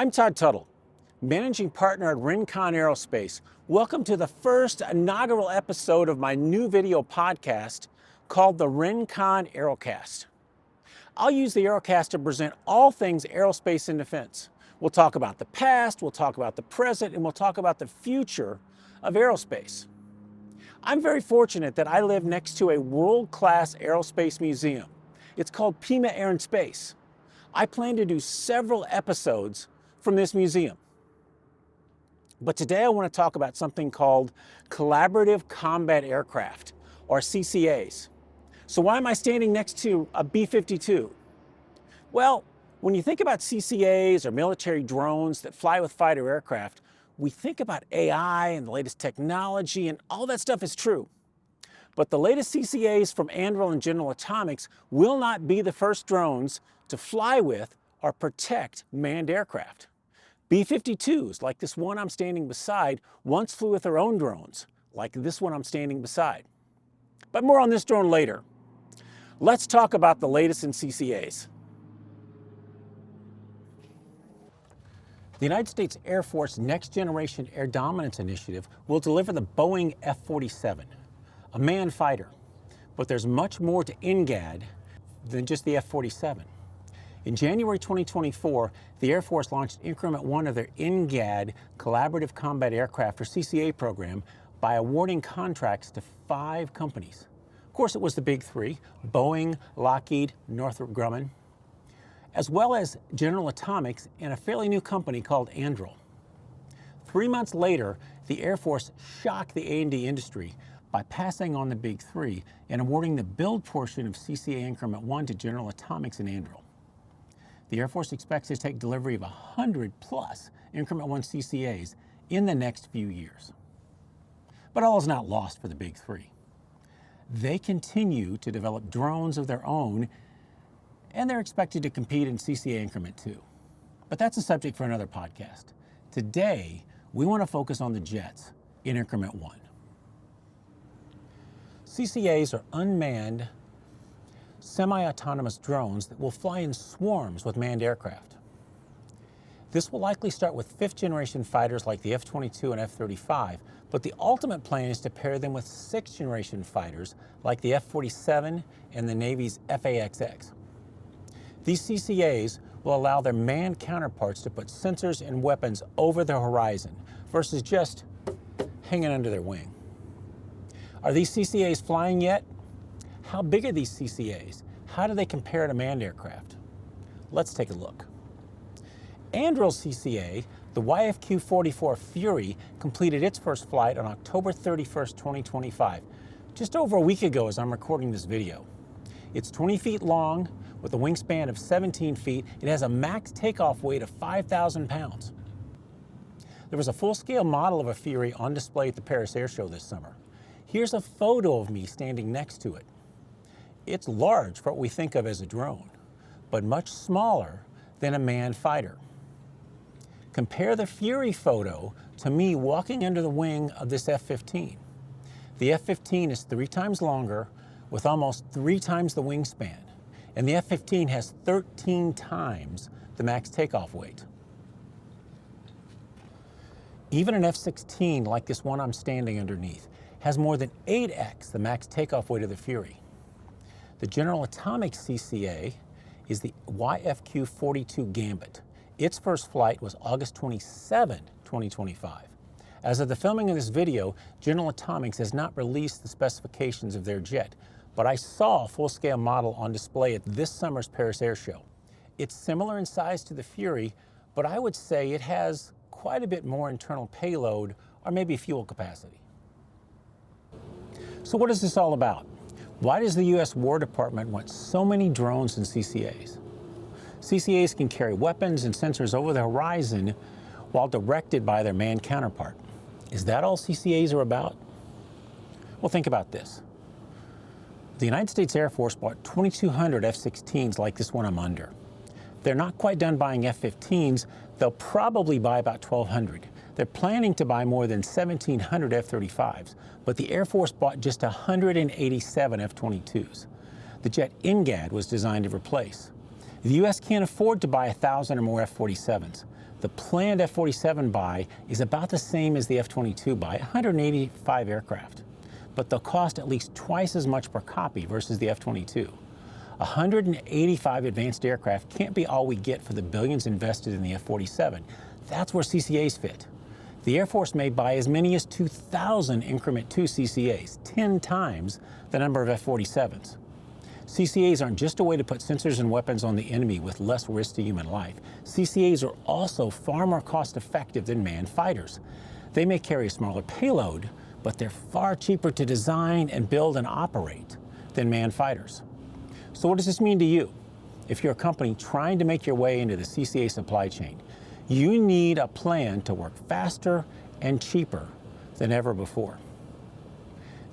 I'm Todd Tuthill, managing partner at Rincon Aerospace. Welcome to the first inaugural episode of my new video podcast called the Rincon Aerocast. I'll use the Aerocast to present all things aerospace and defense. We'll talk about the past, we'll talk about the present, and we'll talk about the future of aerospace. I'm very fortunate that I live next to a world-class aerospace museum. It's called Pima Air and Space. I plan to do several episodes from this museum. But today I want to talk about something called Collaborative Combat Aircraft, or CCAs. So why am I standing next to a B-52? Well, when you think about CCAs or military drones that fly with fighter aircraft, we think about AI and the latest technology, and all that stuff is true. But the latest CCAs from Anduril and General Atomics will not be the first drones to fly with or protect manned aircraft. B-52s, like this one I'm standing beside, once flew with their own drones, like this one I'm standing beside. But more on this drone later. Let's talk about the latest in CCAs. The United States Air Force Next Generation Air Dominance Initiative will deliver the Boeing F-47, a manned fighter. But there's much more to NGAD than just the F-47. In January 2024, the Air Force launched Increment 1 of their NGAD Collaborative Combat Aircraft, or CCA program, by awarding contracts to 5 companies. Of course, it was the big 3, Boeing, Lockheed, Northrop Grumman, as well as General Atomics and a fairly new company called Anduril. 3 months later, the Air Force shocked the A&D industry by passing on the big 3 and awarding the build portion of CCA Increment 1 to General Atomics and Anduril. The Air Force expects to take delivery of 100+ Increment 1 CCAs in the next few years. But all is not lost for the big 3. They continue to develop drones of their own, and they're expected to compete in CCA Increment 2. But that's a subject for another podcast. Today, we want to focus on the jets in Increment 1. CCAs are unmanned, semi-autonomous drones that will fly in swarms with manned aircraft. This will likely start with 5th-generation fighters like the F-22 and F-35, but the ultimate plan is to pair them with 6th-generation fighters like the F-47 and the Navy's F/A-XX. These CCAs will allow their manned counterparts to put sensors and weapons over the horizon versus just hanging under their wing. Are these CCAs flying yet? How big are these CCAs? How do they compare to manned aircraft? Let's take a look. Anduril's CCA, the YFQ-44 Fury, completed its first flight on October 31st, 2025, just over a week ago as I'm recording this video. It's 20 feet long, with a wingspan of 17 feet. It has a max takeoff weight of 5,000 pounds. There was a full-scale model of a Fury on display at the Paris Air Show this summer. Here's a photo of me standing next to it. It's large for what we think of as a drone, but much smaller than a manned fighter. Compare the Fury photo to me walking under the wing of this F-15. The F-15 is 3 times longer, with almost 3 times the wingspan, and the F-15 has 13 times the max takeoff weight. Even an F-16, like this one I'm standing underneath, has more than 8x the max takeoff weight of the Fury. The General Atomics CCA is the YFQ-42 Gambit. Its first flight was August 27, 2025. As of the filming of this video, General Atomics has not released the specifications of their jet, but I saw a full-scale model on display at this summer's Paris Air Show. It's similar in size to the Fury, but I would say it has quite a bit more internal payload or maybe fuel capacity. So what is this all about? Why does the U.S. War Department want so many drones and CCAs? CCAs can carry weapons and sensors over the horizon while directed by their manned counterpart. Is that all CCAs are about? Well, think about this. The United States Air Force bought 2,200 F-16s like this one I'm under. They're not quite done buying F-15s. They'll probably buy about 1,200. They're planning to buy more than 1,700 F-35s, but the Air Force bought just 187 F-22s. The jet NGAD was designed to replace. The U.S. can't afford to buy 1,000 or more F-47s. The planned F-47 buy is about the same as the F-22 buy, 185 aircraft, but they'll cost at least twice as much per copy versus the F-22. 185 advanced aircraft can't be all we get for the billions invested in the F-47. That's where CCAs fit. The Air Force may buy as many as 2,000 Increment 2 CCAs, 10 times the number of F-47s. CCAs aren't just a way to put sensors and weapons on the enemy with less risk to human life. CCAs are also far more cost-effective than manned fighters. They may carry a smaller payload, but they're far cheaper to design and build and operate than manned fighters. So what does this mean to you? If you're a company trying to make your way into the CCA supply chain, you need a plan to work faster and cheaper than ever before.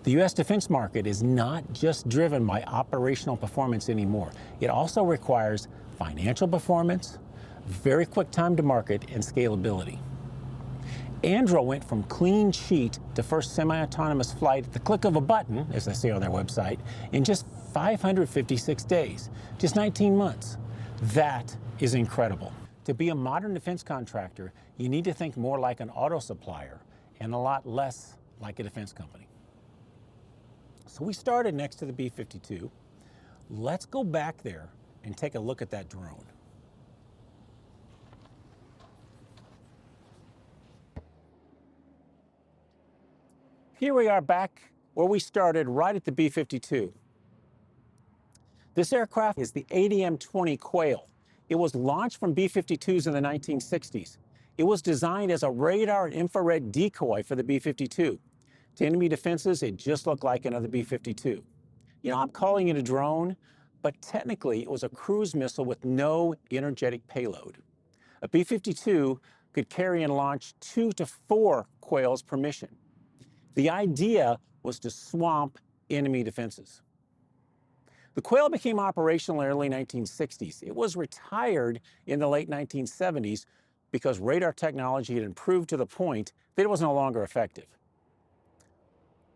The U.S. defense market is not just driven by operational performance anymore. It also requires financial performance, very quick time to market, and scalability. Anduril went from clean sheet to first semi-autonomous flight at the click of a button, as they say on their website, in just 556 days, just 19 months. That is incredible. To be a modern defense contractor, you need to think more like an auto supplier and a lot less like a defense company. So we started next to the B-52. Let's go back there and take a look at that drone. Here we are back where we started, right at the B-52. This aircraft is the ADM-20 Quail. It was launched from B-52s in the 1960s. It was designed as a radar and infrared decoy for the B-52. To enemy defenses, it just looked like another B-52. You know, I'm calling it a drone, but technically it was a cruise missile with no energetic payload. A B-52 could carry and launch 2 to 4 Quails per mission. The idea was to swamp enemy defenses. The Quail became operational in the early 1960s. It was retired in the late 1970s because radar technology had improved to the point that it was no longer effective.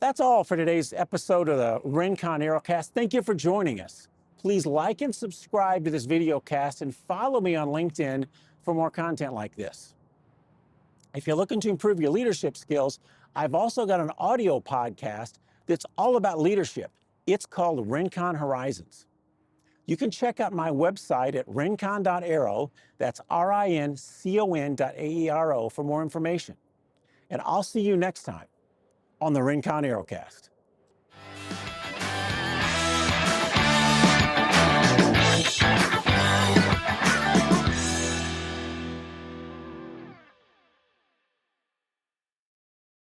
That's all for today's episode of the Rincon Aerocast. Thank you for joining us. Please like and subscribe to this video cast and follow me on LinkedIn for more content like this. If you're looking to improve your leadership skills, I've also got an audio podcast that's all about leadership. It's called Rincon Horizons. You can check out my website at rincon.aero, that's rincon.aero for more information. And I'll see you next time on the Rincon Aerocast.